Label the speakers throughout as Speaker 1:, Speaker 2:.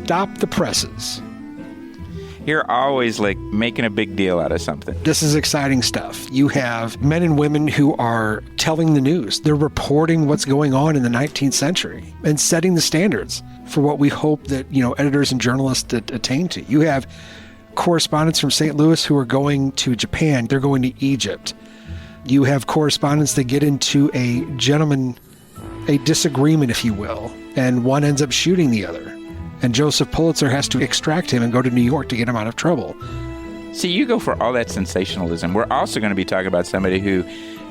Speaker 1: stop the presses.
Speaker 2: You're always like making a big deal out of something.
Speaker 1: This is exciting stuff. You have men and women who are telling the news. They're reporting what's going on in the 19th century and setting the standards for what we hope that, editors and journalists attain to. You have correspondents from St. Louis who are going to Japan. They're going to Egypt. You have correspondents that get into a disagreement, if you will, and one ends up shooting the other. And Joseph Pulitzer has to extract him and go to New York to get him out of trouble.
Speaker 2: See, you go for all that sensationalism. We're also going to be talking about somebody who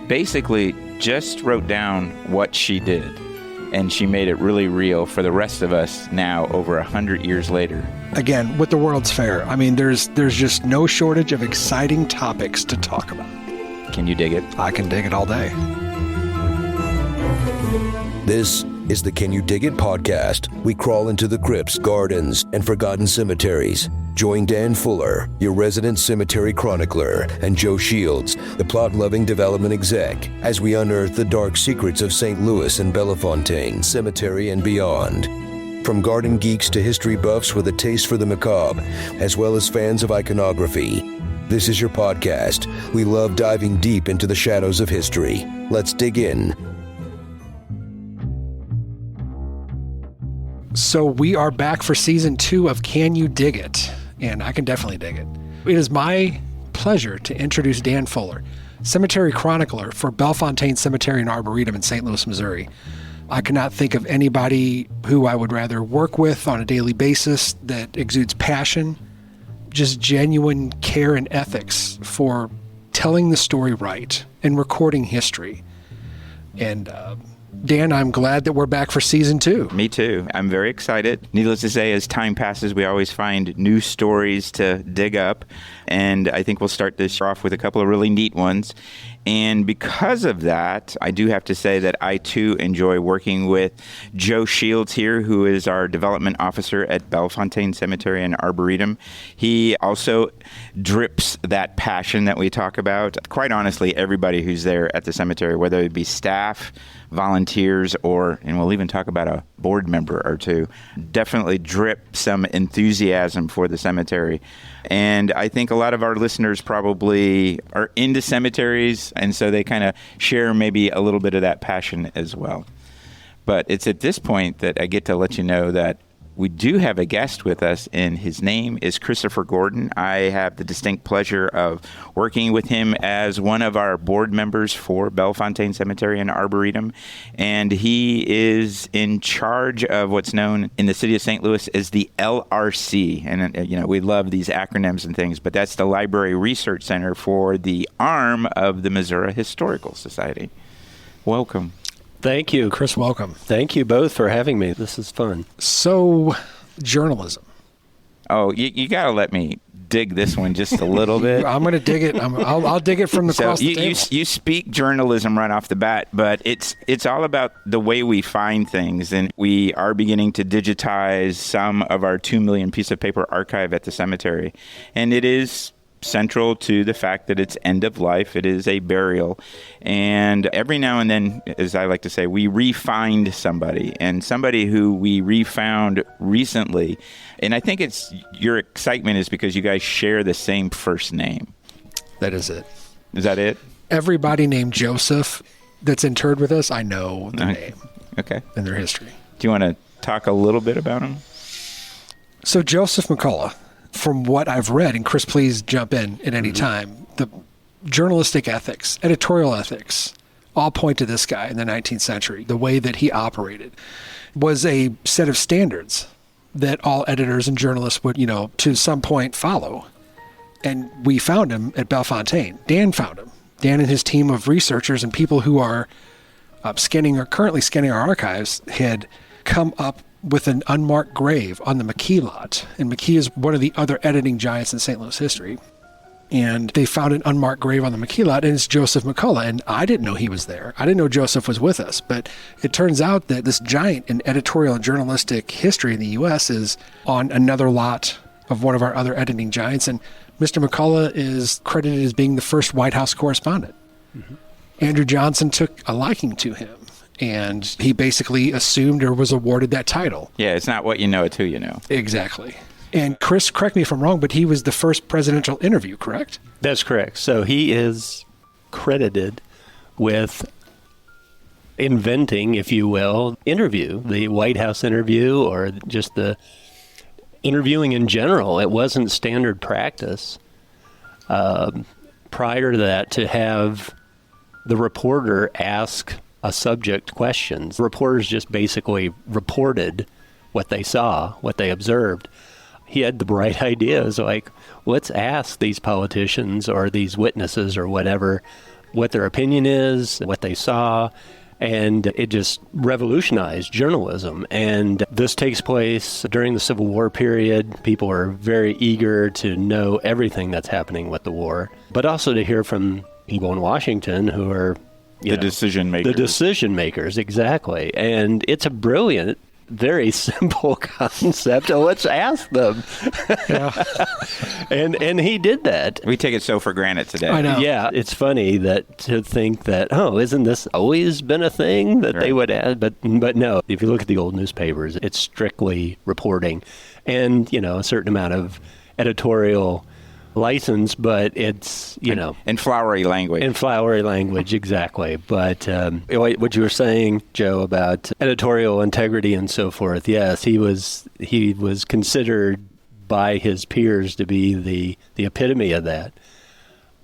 Speaker 2: basically just wrote down what she did, and she made it really real for the rest of us now over 100 years later.
Speaker 1: Again, with the World's Fair, there's just no shortage of exciting topics to talk about.
Speaker 2: Can you dig it?
Speaker 1: I can dig it all day.
Speaker 3: This is the Can You Dig It podcast. We crawl into the crypts, gardens, and forgotten cemeteries. Join Dan Fuller, your resident cemetery chronicler, and Joe Shields, the plot-loving development exec, as we unearth the dark secrets of St. Louis and Bellefontaine Cemetery and beyond. From garden geeks to history buffs with a taste for the macabre, as well as fans of iconography, this is your podcast. We love diving deep into the shadows of history. Let's dig in.
Speaker 1: So we are back for season 2 of Can You Dig It? And I can definitely dig it. It is my pleasure to introduce Dan Fuller, cemetery chronicler for Bellefontaine Cemetery and Arboretum in St. Louis, Missouri. I cannot think of anybody who I would rather work with on a daily basis that exudes passion, just genuine care and ethics for telling the story right and recording history. And Dan, I'm glad that we're back for season 2.
Speaker 2: Me too. I'm very excited. Needless to say, as time passes, we always find new stories to dig up. And I think we'll start this off with a couple of really neat ones. And because of that, I do have to say that I too enjoy working with Joe Shields here, who is our development officer at Bellefontaine Cemetery and Arboretum. He also drips that passion that we talk about. Quite honestly, everybody who's there at the cemetery, whether it be staff, volunteers, and we'll even talk about a board member or two, definitely drip some enthusiasm for the cemetery. And I think a lot of our listeners probably are into cemeteries, and so they kind of share maybe a little bit of that passion as well. But it's at this point that I get to let you know that we do have a guest with us, and his name is Christopher Gordon. I have the distinct pleasure of working with him as one of our board members for Bellefontaine Cemetery and Arboretum, and he is in charge of what's known in the city of St. Louis as the LRC. And, we love these acronyms and things, but that's the Library Research Center for the arm of the Missouri Historical Society. Welcome.
Speaker 4: Thank you.
Speaker 1: Chris, welcome.
Speaker 4: Thank you both for having me. This is fun.
Speaker 1: So, journalism.
Speaker 2: Oh, you got to let me dig this one just a little bit.
Speaker 1: I'm going to dig it. I'll dig it from across the table.
Speaker 2: You speak journalism right off the bat, but it's all about the way we find things. And we are beginning to digitize some of our 2 million piece of paper archive at the cemetery. And it is central to the fact that it's end of life. It is a burial. And every now and then, as I like to say, we re-find somebody, and somebody who we re-found recently. And I think your excitement is because you guys share the same first name.
Speaker 1: That is it.
Speaker 2: Is that it?
Speaker 1: Everybody named Joseph that's interred with us, I know the name.
Speaker 2: Okay.
Speaker 1: And their history.
Speaker 2: Do you want to talk a little bit about him?
Speaker 1: So Joseph McCullough, from what I've read, and Chris, please jump in at any time, the journalistic ethics, editorial ethics, all point to this guy in the 19th century. The way that he operated was a set of standards that all editors and journalists would, to some point follow. And we found him at Bellefontaine. Dan found him. Dan and his team of researchers and people who are currently scanning our archives had come up with an unmarked grave on the McKee lot. And McKee is one of the other editing giants in St. Louis history. And they found an unmarked grave on the McKee lot, and it's Joseph McCullough. And I didn't know he was there. I didn't know Joseph was with us. But it turns out that this giant in editorial and journalistic history in the U.S. is on another lot of one of our other editing giants. And Mr. McCullough is credited as being the first White House correspondent. Mm-hmm. Andrew Johnson took a liking to him. And he basically assumed or was awarded that title.
Speaker 2: Yeah, it's not what you know, it's who you know.
Speaker 1: Exactly. And Chris, correct me if I'm wrong, but he was the first presidential interview, correct?
Speaker 4: That's correct. So he is credited with inventing, if you will, the White House interview, or just the interviewing in general. It wasn't standard practice prior to that to have the reporter ask a subject questions. Reporters just basically reported what they saw, what they observed. He had the bright ideas like, let's ask these politicians or these witnesses or whatever what their opinion is, what they saw, and it just revolutionized journalism. And this takes place during the Civil War period. People are very eager to know everything that's happening with the war, but also to hear from people in Washington who are
Speaker 2: The decision makers,
Speaker 4: exactly. And it's a brilliant, very simple concept. Let's ask them.
Speaker 1: Yeah.
Speaker 4: And he did that.
Speaker 2: We take it so for granted today.
Speaker 1: I know.
Speaker 4: Yeah, it's funny that to think that, isn't this always been a thing that they would add? But no, if you look at the old newspapers, it's strictly reporting and, a certain amount of editorial license, but it's,
Speaker 2: in flowery language.
Speaker 4: Exactly. But what you were saying, Joe, about editorial integrity and so forth, yes, he was considered by his peers to be the epitome of that.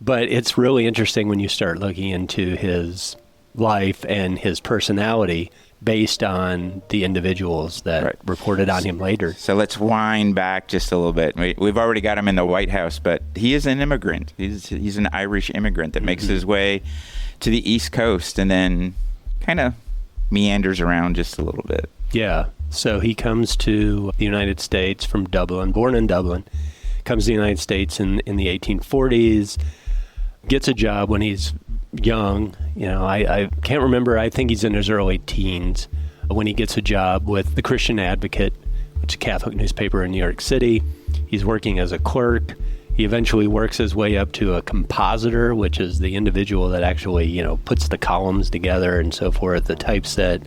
Speaker 4: But it's really interesting when you start looking into his life and his personality based on the individuals that reported on him later.
Speaker 2: So let's wind back just a little bit. We've already got him in the White House, but he is an immigrant. He's an Irish immigrant that makes his way to the East Coast and then kind of meanders around just a little bit.
Speaker 4: Yeah. So he comes to the United States from Dublin, born in Dublin, comes to the United States in the 1840s, gets a job when he's young. I can't remember. I think he's in his early teens when he gets a job with the Christian Advocate, which is a Catholic newspaper in New York City. He's working as a clerk. He eventually works his way up to a compositor, which is the individual that actually, puts the columns together and so forth, the typeset,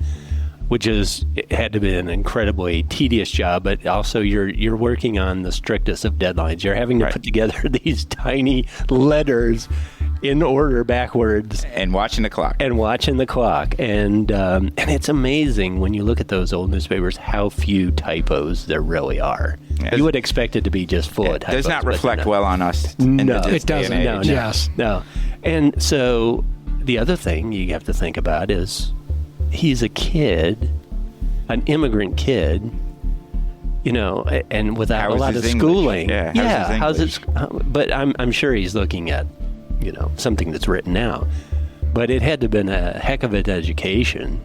Speaker 4: which it had to be an incredibly tedious job, but also you're working on the strictest of deadlines. You're having to put together these tiny letters in order backwards.
Speaker 2: And watching the clock.
Speaker 4: And it's amazing when you look at those old newspapers how few typos there really are. Yes. You would expect it to be just full of typos.
Speaker 2: It does not reflect well on us.
Speaker 1: No, it doesn't.
Speaker 4: No. And so the other thing you have to think about is he's a kid, an immigrant kid, and without a lot of schooling.
Speaker 2: How's his
Speaker 4: but I'm sure he's looking at, something that's written out. But it had to have been a heck of an education,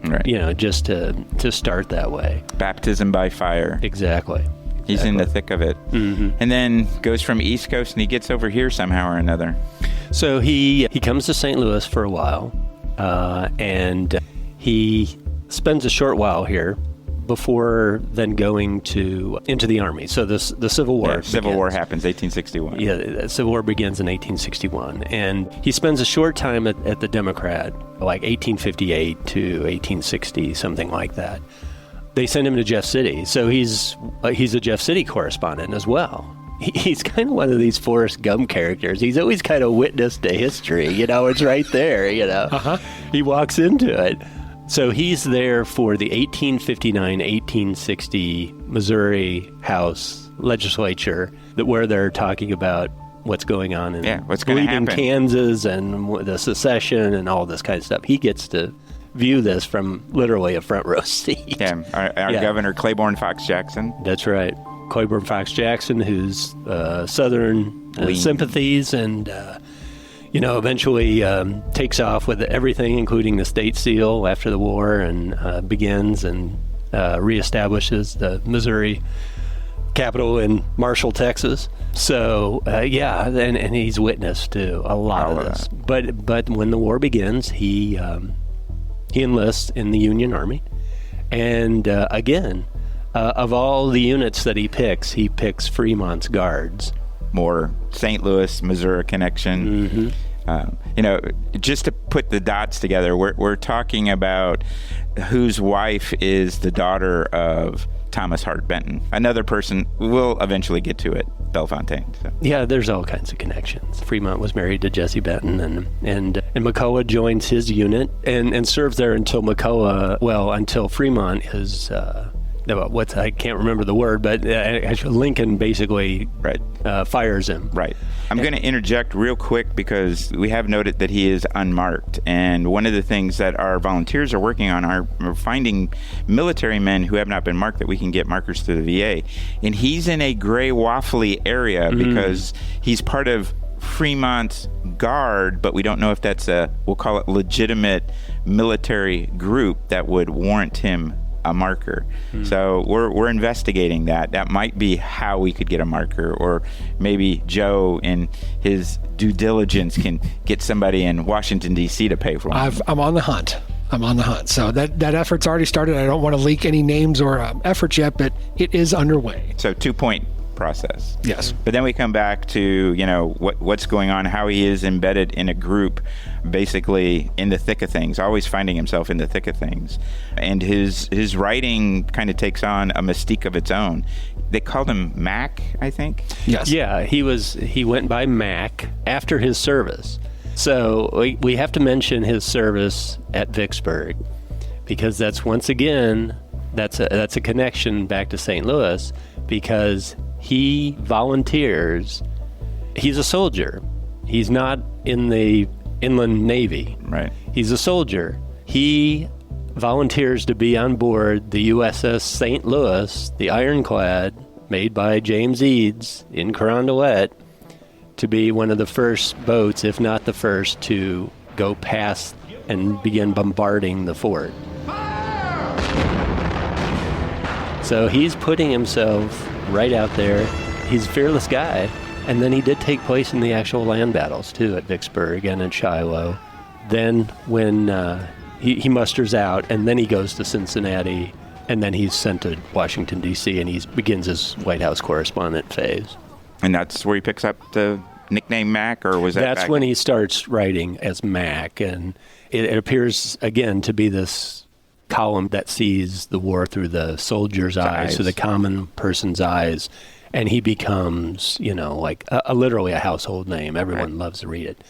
Speaker 4: just to start that way.
Speaker 2: Baptism by fire.
Speaker 4: Exactly.
Speaker 2: He's in the thick of it. Mm-hmm. And then goes from East Coast and he gets over here somehow or another.
Speaker 4: So he comes to St. Louis for a while, and he spends a short while here before then going into the Army. So the Civil War begins.
Speaker 2: Civil War happens, 1861.
Speaker 4: Yeah, the Civil War begins in 1861. And he spends a short time at the Democrat, like 1858 to 1860, something like that. They send him to Jeff City. So he's a Jeff City correspondent as well. He's kind of one of these Forrest Gump characters. He's always kind of witness to history. It's right there, Uh-huh. He walks into it. So he's there for the 1859-1860 Missouri House legislature, where they're talking about what's going on in Kansas and the secession and all this kind of stuff. He gets to view this from literally a front row seat.
Speaker 2: Yeah, our governor, Claiborne Fox Jackson.
Speaker 4: That's right. Claiborne Fox Jackson, who's Southern sympathies and... eventually takes off with everything, including the state seal after the war, and begins and reestablishes the Missouri capital in Marshall, Texas. So, and he's witness to a lot of this. But when the war begins, he enlists in the Union Army. And again, of all the units that he picks Fremont's Guards.
Speaker 2: More St. Louis, Missouri connection.
Speaker 4: Mm-hmm.
Speaker 2: Just to put the dots together, we're talking about whose wife is the daughter of Thomas Hart Benton. Another person, we'll eventually get to it, Bellefontaine. So.
Speaker 4: Yeah, there's all kinds of connections. Fremont was married to Jessie Benton, and McCullough joins his unit and serves there until until Fremont is... I can't remember the word, but Lincoln basically fires him.
Speaker 2: Right. I'm going to interject real quick because we have noted that he is unmarked. And one of the things that our volunteers are working on are finding military men who have not been marked that we can get markers through the VA. And he's in a gray waffly area because he's part of Fremont's Guard, but we don't know if that's we'll call it legitimate military group that would warrant him a marker. So we're investigating that. That might be how we could get a marker, or maybe Joe in his due diligence can get somebody in Washington D.C. to pay for one.
Speaker 1: I'm on the hunt. So that effort's already started. I don't want to leak any names or efforts yet, but it is underway.
Speaker 2: So 2-point process.
Speaker 1: Yes.
Speaker 2: But then we come back to, what's going on, how he is embedded in a group, basically in the thick of things, always finding himself in the thick of things. And his writing kind of takes on a mystique of its own. They called him Mac, I think?
Speaker 1: Yes.
Speaker 4: Yeah, he went by Mac after his service. So we have to mention his service at Vicksburg, because that's, once again, that's a connection back to St. Louis, because he volunteers. He's a soldier. He's not in the Inland Navy.
Speaker 2: Right.
Speaker 4: He's a soldier. He volunteers to be on board the USS St. Louis, the ironclad made by James Eads in Carondelet, to be one of the first boats, if not the first, to go past and begin bombarding the fort. So he's putting himself right out there. He's a fearless guy. And then he did take place in the actual land battles, too, at Vicksburg and at Shiloh. Then when he musters out, and then he goes to Cincinnati, and then he's sent to Washington, D.C., and he begins his White House correspondent phase.
Speaker 2: And that's where he picks up the nickname Mac, or was that
Speaker 4: That's when he starts writing as Mac, and it appears, again, to be this column that sees the war through the soldier's eyes, through the common person's eyes, and he becomes, like literally a household name. Everyone loves to read it.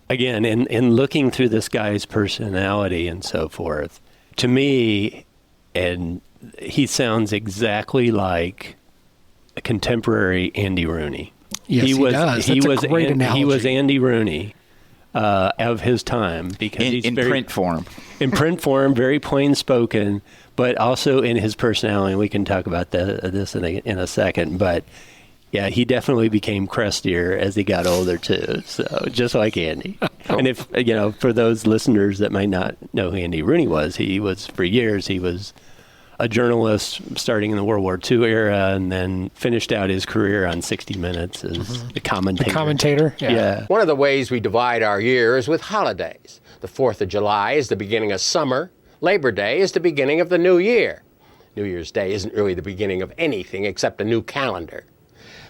Speaker 4: Again, in looking through this guy's personality and so forth, to me, and he sounds exactly like a contemporary Andy Rooney.
Speaker 1: Yes, he does. That's a great analogy.
Speaker 4: He was Andy Rooney of his time, because he's
Speaker 2: in print form.
Speaker 4: In print form, very plain spoken, but also in his personality. We can talk about this in a second, but yeah, he definitely became crustier as he got older too. So just like Andy. And if for those listeners that might not know who Andy Rooney was, for years he was a journalist starting in the World War II era, and then finished out his career on 60 Minutes as a commentator.
Speaker 1: A commentator?
Speaker 4: Yeah.
Speaker 5: One of the ways we divide our year is with holidays. The 4th of July is the beginning of summer. Labor Day is the beginning of the new year. New Year's Day isn't really the beginning of anything except a new calendar.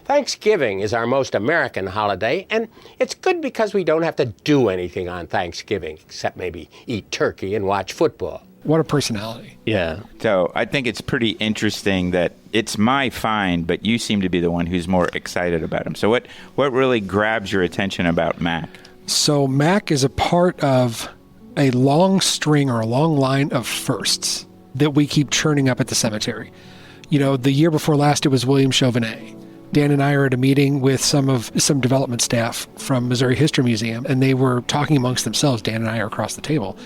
Speaker 5: Thanksgiving is our most American holiday, and it's good because we don't have to do anything on Thanksgiving except maybe eat turkey and watch football.
Speaker 1: What a personality.
Speaker 4: Yeah.
Speaker 2: So I think it's pretty interesting that it's my find, but you seem to be the one who's more excited about him. So what really grabs your attention about Mac?
Speaker 1: So Mac is a part of a long string or a long line of firsts that we keep churning up at the cemetery. The year before last, it was William Chauvenet. Dan and I are at a meeting with some development staff from Missouri History Museum, and they were talking amongst themselves. Dan and I are across the table.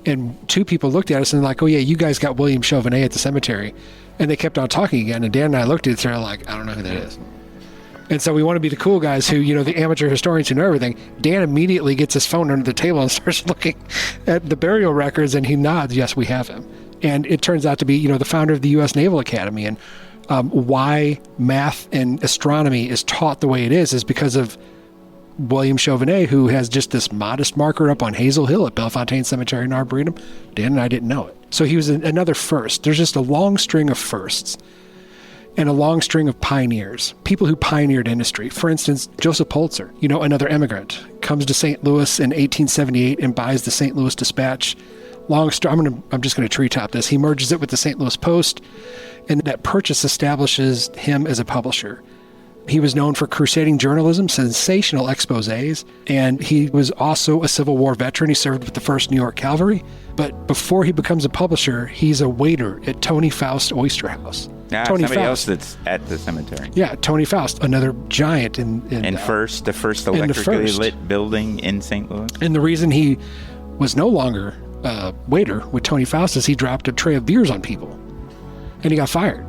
Speaker 1: And two people looked at us and like, oh yeah, you guys got William Chauvenet at the cemetery. And they kept on talking again. And Dan and I looked at each other like, I don't know who that is. And so we want to be the cool guys who, the amateur historians who know everything. Dan immediately gets his phone under the table and starts looking at the burial records, and he nods, yes, we have him. And it turns out to be, the founder of the U.S. Naval Academy. And why math and astronomy is taught the way it is because of William Chauvenet, who has just this modest marker up on Hazel Hill at Bellefontaine Cemetery in Arboretum. Dan and I didn't know it. So he was another first. There's just a long string of firsts and a long string of pioneers, people who pioneered industry. For instance, Joseph Pulitzer, another immigrant, comes to St. Louis in 1878 and buys the St. Louis Dispatch. Long story, I'm just going to treetop this. He merges it with the St. Louis Post, and that purchase establishes him as a publisher. He was known for crusading journalism, sensational exposés, and he was also a Civil War veteran. He served with the 1st New York Cavalry. But before he becomes a publisher, he's a waiter at Tony Faust Oyster House. Tony
Speaker 2: somebody
Speaker 1: Faust.
Speaker 2: else that's at the cemetery.
Speaker 1: Yeah, Tony Faust, another giant in
Speaker 2: the first electrically lit building in St. Louis.
Speaker 1: And the reason he was no longer a waiter with Tony Faust is he dropped a tray of beers on people, and he got fired.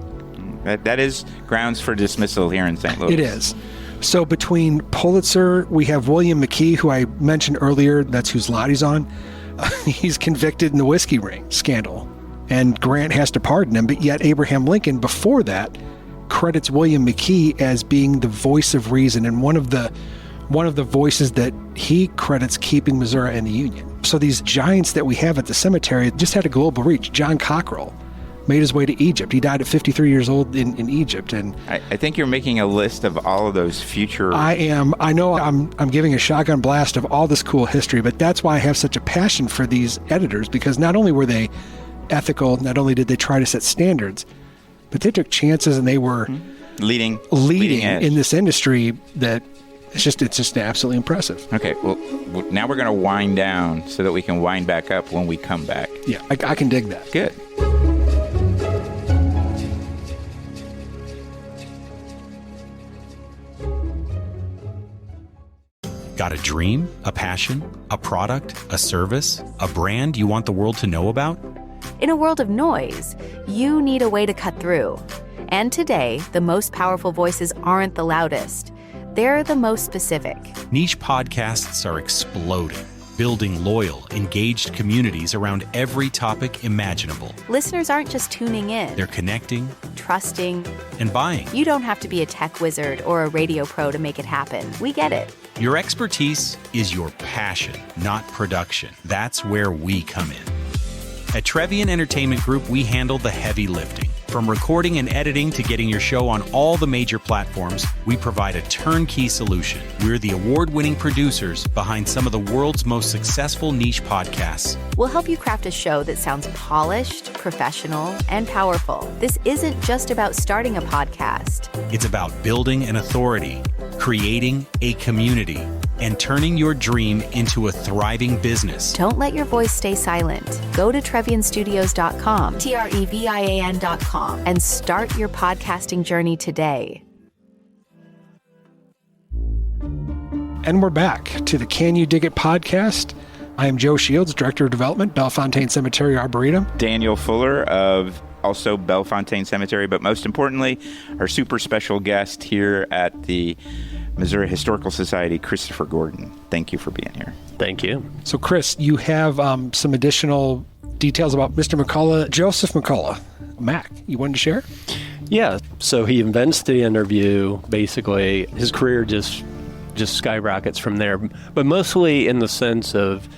Speaker 2: That is grounds for dismissal here in St. Louis.
Speaker 1: It is. So between Pulitzer, we have William McKee, who I mentioned earlier. That's whose lot he's on. He's convicted in the whiskey ring scandal, and Grant has to pardon him. But yet Abraham Lincoln, before that, credits William McKee as being the voice of reason and one of the voices that he credits keeping Missouri in the Union. So these giants that we have at the cemetery just had a global reach. John Cockrell made his way to Egypt. He died at 53 years old in Egypt. And
Speaker 2: I think you're making a list of all of those future...
Speaker 1: I am. I know I'm giving a shotgun blast of all this cool history, but that's why I have such a passion for these editors, because not only were they ethical, not only did they try to set standards, but they took chances and they were
Speaker 2: leading
Speaker 1: in this industry that it's just absolutely impressive.
Speaker 2: Okay, well, now we're going to wind down so that we can wind back up when we come back.
Speaker 1: Yeah, I can dig that.
Speaker 2: Good.
Speaker 6: Got a dream, a passion, a product, a service, a brand you want the world to know about?
Speaker 7: In a world of noise, you need a way to cut through. And today, the most powerful voices aren't the loudest. They're the most specific.
Speaker 6: Niche podcasts are exploding, building loyal, engaged communities around every topic imaginable.
Speaker 7: Listeners aren't just tuning in.
Speaker 6: They're connecting,
Speaker 7: trusting,
Speaker 6: and buying.
Speaker 7: You don't have to be a tech wizard or a radio pro to make it happen. We get it.
Speaker 6: Your expertise is your passion, not production. That's where we come in. At Trevian Entertainment Group, we handle the heavy lifting. From recording and editing to getting your show on all the major platforms, we provide a turnkey solution. We're the award-winning producers behind some of the world's most successful niche podcasts.
Speaker 7: We'll help you craft a show that sounds polished, professional, and powerful. This isn't just about starting a podcast.
Speaker 6: It's about building an authority, creating a community, and turning your dream into a thriving business.
Speaker 7: Don't let your voice stay silent. Go to TrevianStudios.com, TREVIAN.com, and start your podcasting journey today.
Speaker 1: And we're back to the Can You Dig It podcast. I am Joe Shields, Director of Development, Bellefontaine Cemetery Arboretum.
Speaker 2: Daniel Fuller of also Bellefontaine Cemetery, but most importantly, our super special guest here at the Missouri Historical Society, Christopher Gordon. Thank you for being here.
Speaker 4: Thank you.
Speaker 1: So, Chris, you have some additional details about Mr. McCullough, Joseph McCullough. Mac, you wanted to share?
Speaker 4: Yeah. So he invents the interview. Basically, his career just skyrockets from there, but mostly in the sense of,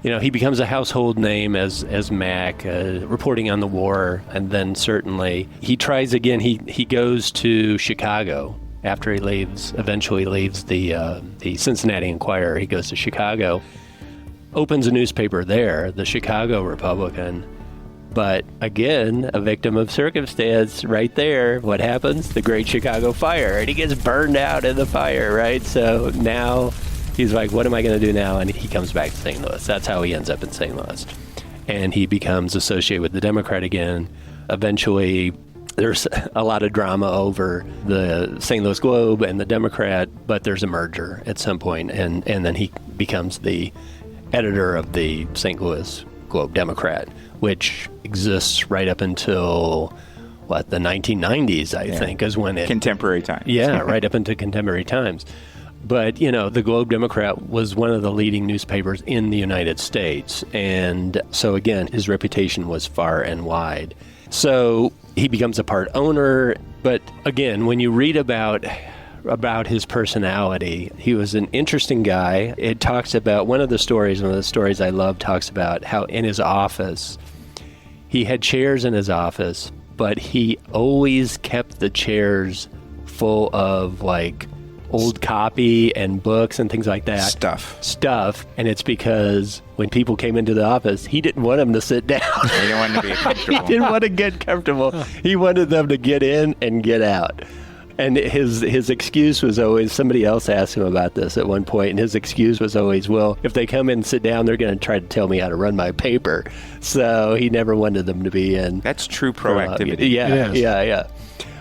Speaker 4: he becomes a household name as Mac, reporting on the war, and then certainly he tries again. He goes to Chicago after he eventually leaves the Cincinnati Enquirer. He goes to Chicago, opens a newspaper there, the Chicago Republican. But again, a victim of circumstance right there. What happens? The Great Chicago Fire, and he gets burned out in the fire, right? So now he's like, what am I going to do now? And he comes back to St. Louis. That's how he ends up in St. Louis. And he becomes associated with the Democrat again. Eventually, there's a lot of drama over the St. Louis Globe and the Democrat, but there's a merger at some point, and then he becomes the editor of the St. Louis Globe Democrat, which exists right up until, the 1990s, I think, is when it...
Speaker 2: Contemporary times.
Speaker 4: Yeah, right up into contemporary times. But, the Globe Democrat was one of the leading newspapers in the United States. And so, again, his reputation was far and wide. So he becomes a part owner. But, again, when you read about his personality, he was an interesting guy. It talks about one of the stories I love talks about how in his office, he had chairs in his office, but he always kept the chairs full of old copy and books and things like that. Stuff. And it's because when people came into the office, he didn't want them to sit down.
Speaker 2: He didn't want them to be comfortable.
Speaker 4: He didn't want to get comfortable. He wanted them to get in and get out. And his excuse was always, somebody else asked him about this at one point, and his excuse was always, well, if they come in and sit down, they're going to try to tell me how to run my paper. So he never wanted them to be in.
Speaker 2: That's true proactivity.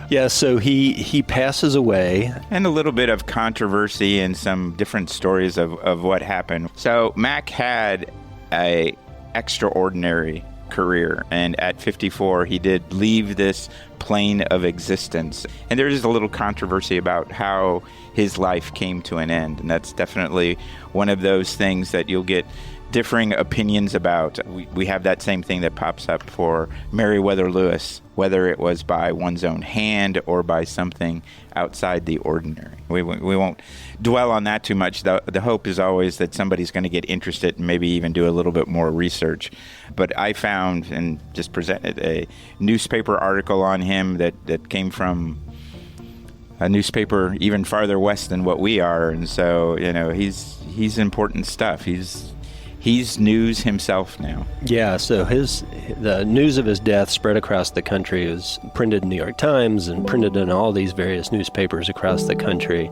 Speaker 4: Yeah, so he passes away.
Speaker 2: And a little bit of controversy and some different stories of what happened. So Mac had a extraordinary career, and at 54 he did leave this plane of existence. And there is a little controversy about how his life came to an end, and that's definitely one of those things that you'll get differing opinions about. We have that same thing that pops up for Meriwether Lewis, whether it was by one's own hand or by something outside the ordinary. We won't dwell on that too much. The hope is always that somebody's going to get interested and maybe even do a little bit more research. But I found and just presented a newspaper article on him that came from a newspaper even farther west than what we are. And so, he's important stuff. He's news himself now.
Speaker 4: Yeah, so the news of his death spread across the country. It was printed in the New York Times and printed in all these various newspapers across the country.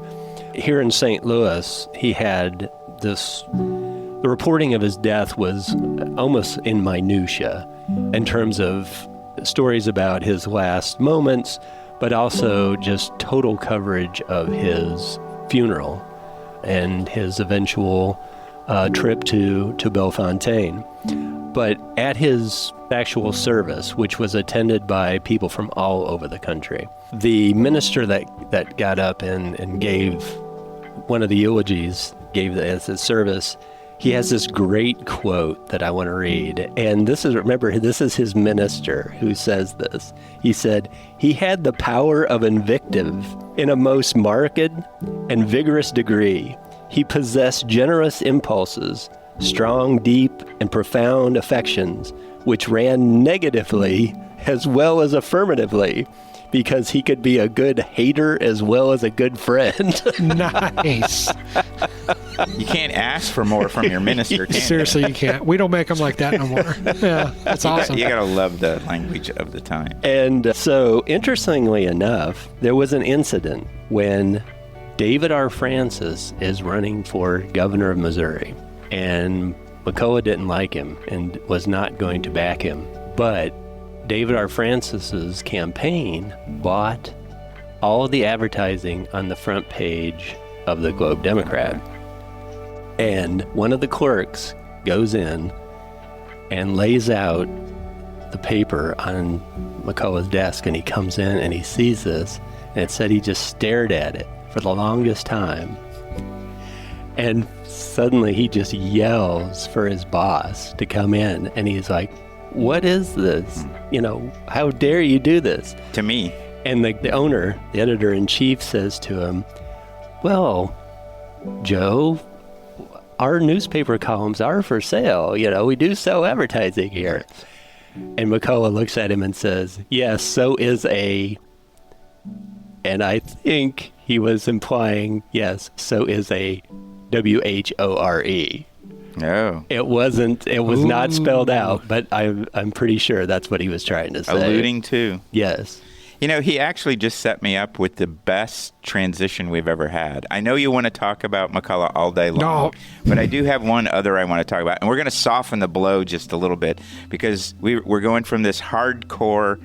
Speaker 4: Here in St. Louis, he had the reporting of his death was almost in minutia in terms of stories about his last moments, but also just total coverage of his funeral and his eventual trip to Bellefontaine. But at his actual service, which was attended by people from all over the country, the minister that got up and gave one of the eulogies, gave as his service, he has this great quote that I want to read. And this is his minister who says this. He said, "He had the power of invective in a most marked and vigorous degree. He possessed generous impulses, strong, deep, and profound affections, which ran negatively as well as affirmatively, because he could be a good hater as well as a good friend."
Speaker 1: Nice.
Speaker 2: You can't ask for more from your minister, can you?
Speaker 1: Seriously, you can't. We don't make them like that no more. Yeah, that's awesome.
Speaker 2: You got to love the language of the time.
Speaker 4: And so, interestingly enough, there was an incident when David R. Francis is running for governor of Missouri, and McCullough didn't like him and was not going to back him. But David R. Francis's campaign bought all of the advertising on the front page of the Globe Democrat. And one of the clerks goes in and lays out the paper on McCullough's desk, and he comes in and he sees this, and it said he just stared at it for the longest time. And suddenly he just yells for his boss to come in, and he's like, "What is this? How dare you do this
Speaker 2: to me?"
Speaker 4: And the owner, the editor-in-chief, says to him, "Well, Joe, our newspaper columns are for sale. We do sell advertising here." And McCullough looks at him and says, "Yes, so is a," and I think he was implying, yes, so is a WHORE.
Speaker 2: No.
Speaker 4: It was not spelled out, but I'm pretty sure that's what he was trying to say.
Speaker 2: Alluding to.
Speaker 4: Yes.
Speaker 2: He actually just set me up with the best transition we've ever had. I know you want to talk about McCullough all day long, but I do have one other I want to talk about. And we're going to soften the blow just a little bit, because we're going from this hardcore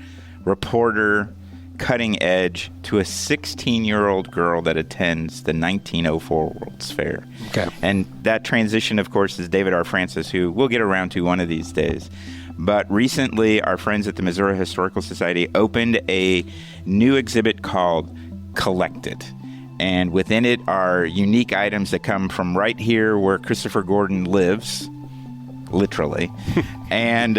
Speaker 2: reporter, cutting edge, to a 16-year-old girl that attends the 1904 World's Fair.
Speaker 1: Okay.
Speaker 2: And that transition, of course, is David R. Francis, who we'll get around to one of these days. But recently, our friends at the Missouri Historical Society opened a new exhibit called Collected. And within it are unique items that come from right here where Christopher Gordon lives, literally. And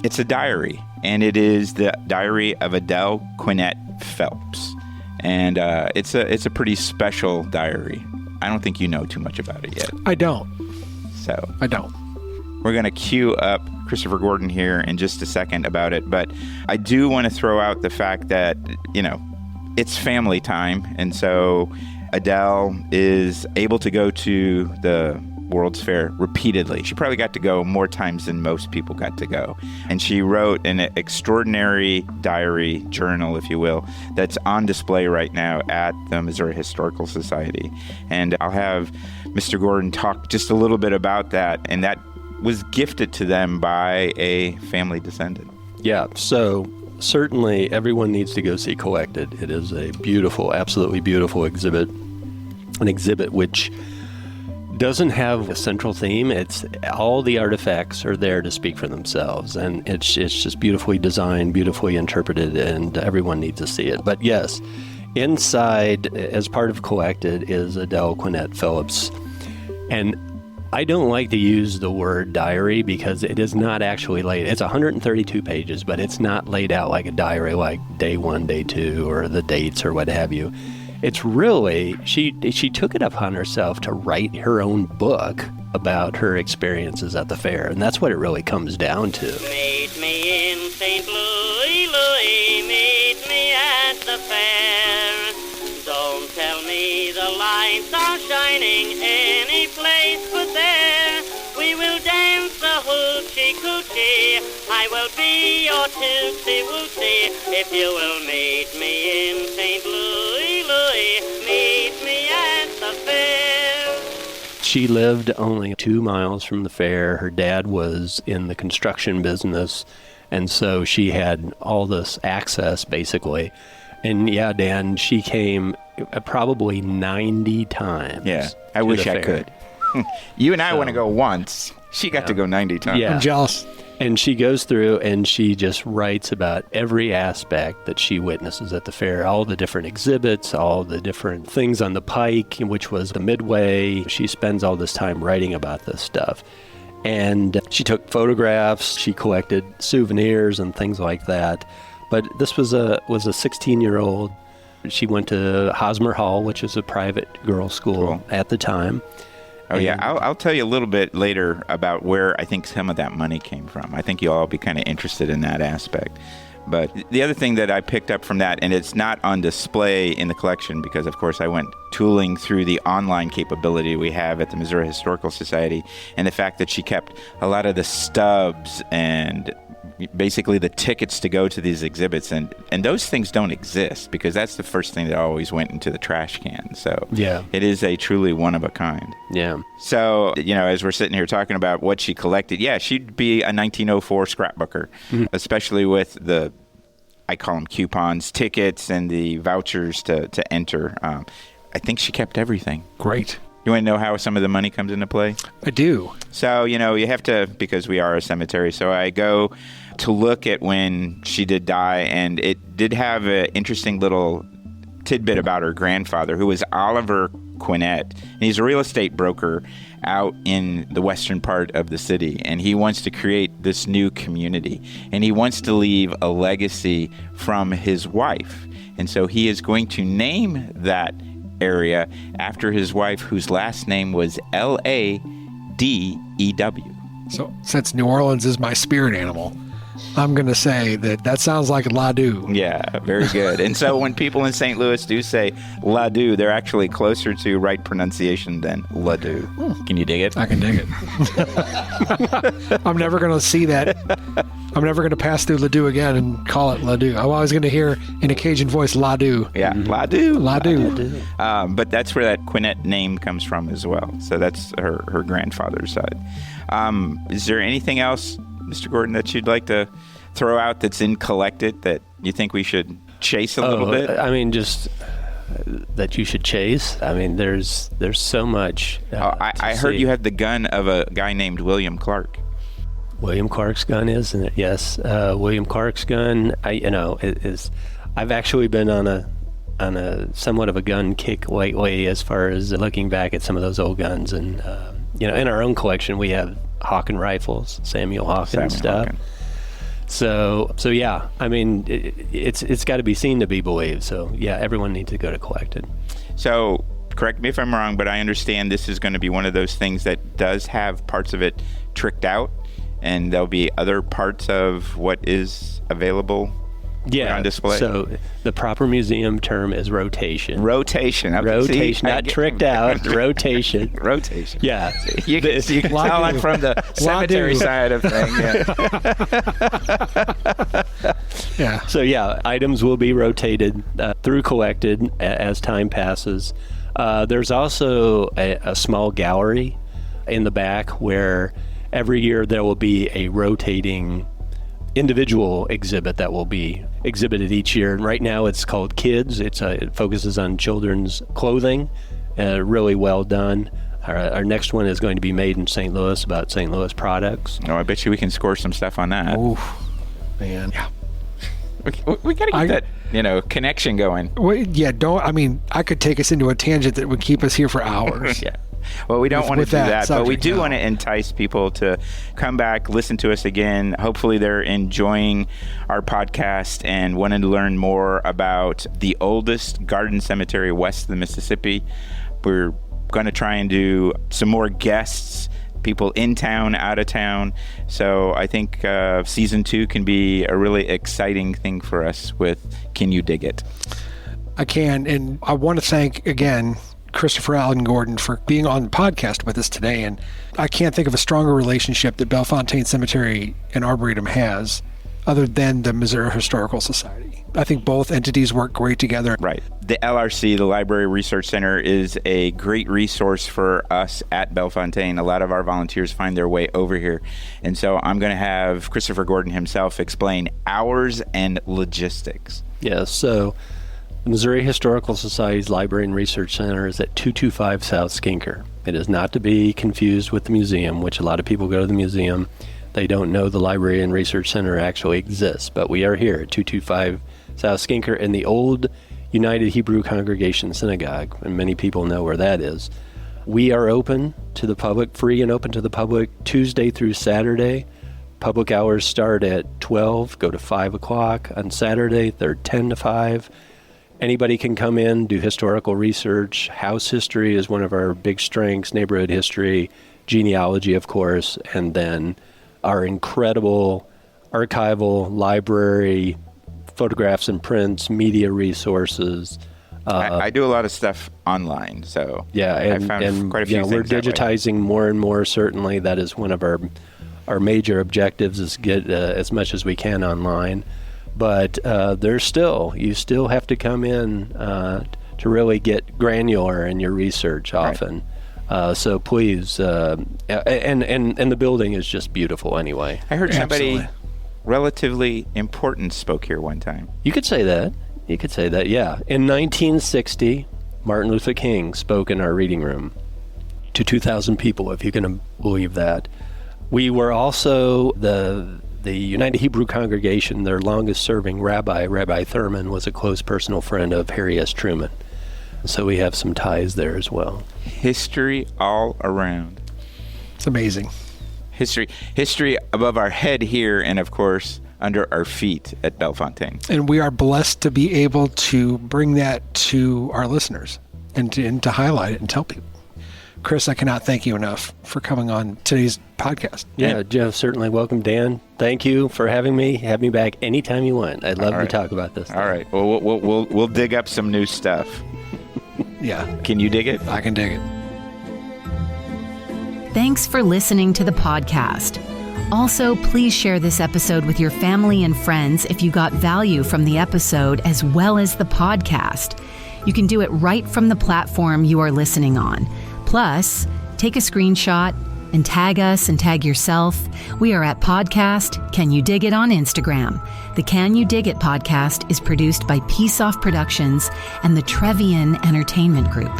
Speaker 2: it's a diary. And it is the diary of Adele Quinette Phelps. And it's a pretty special diary. I don't think you know too much about it yet.
Speaker 1: I don't.
Speaker 2: I don't. We're going to queue up Christopher Gordon here in just a second about it, but I do want to throw out the fact that, it's family time, and so Adele is able to go to the World's Fair repeatedly. She probably got to go more times than most people got to go. And she wrote an extraordinary diary journal, if you will, that's on display right now at the Missouri Historical Society. And I'll have Mr. Gordon talk just a little bit about that. And that was gifted to them by a family descendant.
Speaker 4: Yeah, so certainly everyone needs to go see Collected. It is a beautiful, absolutely beautiful exhibit. An exhibit which doesn't have a central theme. It's all the artifacts are there to speak for themselves, and it's just beautifully designed, beautifully interpreted, and everyone needs to see it. But yes, inside, as part of Collected, is Adele Quinette Phelps, and I don't like to use the word diary because it is not actually laid. It's 132 pages, but it's not laid out like a diary, like day 1, day 2, or the dates or what have you. It's really, she took it upon herself to write her own book about her experiences at the fair, and that's what it really comes down to.
Speaker 8: Meet me in St. Louis, Louis, meet me at the fair. Don't tell me the lights are shining any place but there. We will dance a hoochie coochie, I will be your tootsie wootsie, if you will meet me in St. Louis, Louis, meet me at the fair.
Speaker 4: She lived only 2 miles from the fair. Her dad was in the construction business, and so she had all this access, basically. And yeah, Dan, she came probably 90 times.
Speaker 2: Yeah, I wish I could. You and I want to go once. She got to go 90 times.
Speaker 4: Yeah.
Speaker 1: I'm jealous.
Speaker 4: And she goes through and she just writes about every aspect that she witnesses at the fair, all the different exhibits, all the different things on the pike, which was the midway. She spends all this time writing about this stuff. And she took photographs, she collected souvenirs and things like that. But this was a 16-year-old. She went to Hosmer Hall, which is a private girls' school at the time.
Speaker 2: Oh, yeah. I'll tell you a little bit later about where I think some of that money came from. I think you'll all be kind of interested in that aspect. But the other thing that I picked up from that, and it's not on display in the collection because, of course, I went tooling through the online capability we have at the Missouri Historical Society, and the fact that she kept a lot of the stubs and basically the tickets to go to these exhibits, and those things don't exist because that's the first thing that always went into the trash can. So
Speaker 4: yeah,
Speaker 2: it is a truly one of a kind.
Speaker 4: Yeah.
Speaker 2: So, as we're sitting here talking about what she collected, yeah, she'd be a 1904 scrapbooker, especially with the, I call them coupons, tickets, and the vouchers to enter. I think she kept everything.
Speaker 1: Great.
Speaker 2: You want to know how some of the money comes into play?
Speaker 1: I do.
Speaker 2: So, you have to, because we are a cemetery, so I go to look at when she did die, and it did have an interesting little tidbit about her grandfather, who was Oliver Quinette. And he's a real estate broker out in the western part of the city, and he wants to create this new community, and he wants to leave a legacy from his wife. And so he is going to name that area after his wife, whose last name was Ladew.
Speaker 1: So since New Orleans is my spirit animal, I'm going to say that sounds like Ladue.
Speaker 2: Yeah, very good. And so when people in St. Louis do say Ladue, they're actually closer to right pronunciation than Ladue. Can you dig it?
Speaker 1: I can dig it. I'm never going to see that. I'm never going to pass through Ladue again and call it Ladue. I'm always going to hear in a Cajun voice, Ladue.
Speaker 2: Yeah, Ladue.
Speaker 1: Ladue.
Speaker 2: But that's where that Quinette name comes from as well. So that's her grandfather's side. Is there anything else, Mr. Gordon, that you'd like to throw out that's in Collected that you think we should chase a little bit?
Speaker 4: I mean, just that you should chase. I mean, there's so much.
Speaker 2: I heard you had the gun of a guy named William Clark.
Speaker 4: William Clark's gun, isn't it? Yes, William Clark's gun. I've actually been on a somewhat of a gun kick lately, as far as looking back at some of those old guns, and in our own collection we have Hawken rifles, Samuel Hawken stuff.
Speaker 2: Hawken.
Speaker 4: So yeah, I mean, it's got to be seen to be believed. So yeah, everyone needs to go to Collected.
Speaker 2: So correct me if I'm wrong, but I understand this is going to be one of those things that does have parts of it tricked out, and there'll be other parts of what is available on display?
Speaker 4: So the proper museum term is rotation.
Speaker 2: Rotation.
Speaker 4: Rotation, not tricked out. Rotation.
Speaker 2: Rotation.
Speaker 4: Yeah.
Speaker 2: You can tell I'm from the cemetery side of things.
Speaker 1: Yeah.
Speaker 4: So items will be rotated through collected as time passes. There's also a small gallery in the back where every year there will be a rotating individual exhibit that will be exhibited each year. And right now it's called Kids. It focuses on children's clothing, really well done. Our next one is going to be made in St. Louis, about St. Louis products.
Speaker 2: Oh, I bet you we can score some stuff on that.
Speaker 1: Ooh, man.
Speaker 2: Yeah. We got to get that, connection going.
Speaker 1: I could take us into a tangent that would keep us here for hours.
Speaker 2: Yeah. Well, we don't want to do that, but we do
Speaker 1: no.
Speaker 2: want to entice people to come back, listen to us again. Hopefully they're enjoying our podcast and wanting to learn more about the oldest garden cemetery west of the Mississippi. We're going to try and do some more guests, people in town, out of town. So I think season 2 can be a really exciting thing for us with Can You Dig It?
Speaker 1: I can, and I want to thank again Christopher Allen Gordon for being on the podcast with us today. And I can't think of a stronger relationship that Bellefontaine Cemetery and Arboretum has other than the Missouri Historical Society. I think both entities work great together.
Speaker 2: Right. The LRC, the Library Research Center, is a great resource for us at Bellefontaine. A lot of our volunteers find their way over here. And so I'm going to have Christopher Gordon himself explain hours and logistics.
Speaker 4: Yes, so the Missouri Historical Society's Library and Research Center is at 225 South Skinker. It is not to be confused with the museum, which a lot of people go to the museum. They don't know the Library and Research Center actually exists, but we are here at 225 South Skinker in the old United Hebrew Congregation Synagogue, and many people know where that is. We are open to the public, free and open to the public, Tuesday through Saturday. Public hours start at 12, go to 5 o'clock. On Saturday, they're 10 to 5. Anybody can come in, do historical research. House history is one of our big strengths, neighborhood history, genealogy, of course, and then our incredible archival library, photographs and prints, media resources.
Speaker 2: I do a lot of stuff online, so
Speaker 4: I found
Speaker 2: quite a few things
Speaker 4: we're
Speaker 2: that way.
Speaker 4: digitizing more and more, certainly. That is one of our major objectives, is get as much as we can online. But you still have to come in to really get granular in your research often. Right. So please, and the building is just beautiful anyway.
Speaker 2: I heard somebody relatively important spoke here one time.
Speaker 4: You could say that. Yeah. In 1960, Martin Luther King spoke in our reading room to 2,000 people, if you can believe that. We were also the United Hebrew Congregation, their longest-serving rabbi, Rabbi Thurman, was a close personal friend of Harry S. Truman. So we have some ties there as well.
Speaker 2: History all around.
Speaker 1: It's amazing.
Speaker 2: History above our head here, and of course, under our feet at Bellefontaine.
Speaker 1: And we are blessed to be able to bring that to our listeners and to highlight it and tell people. Chris, I cannot thank you enough for coming on today's podcast.
Speaker 4: Yeah, Jeff, certainly welcome. Dan, thank you for having me. Have me back anytime you want. I'd love to talk about this.
Speaker 2: All right. Well, we'll dig up some new stuff.
Speaker 1: Yeah.
Speaker 2: Can you dig it?
Speaker 1: I can dig it.
Speaker 9: Thanks for listening to the podcast. Also, please share this episode with your family and friends if you got value from the episode as well as the podcast. You can do it right from the platform you are listening on. Plus, take a screenshot and tag us and tag yourself. We are at Podcast Can You Dig It on Instagram. The Can You Dig It podcast is produced by Peace Off Productions and the Trevian Entertainment Group.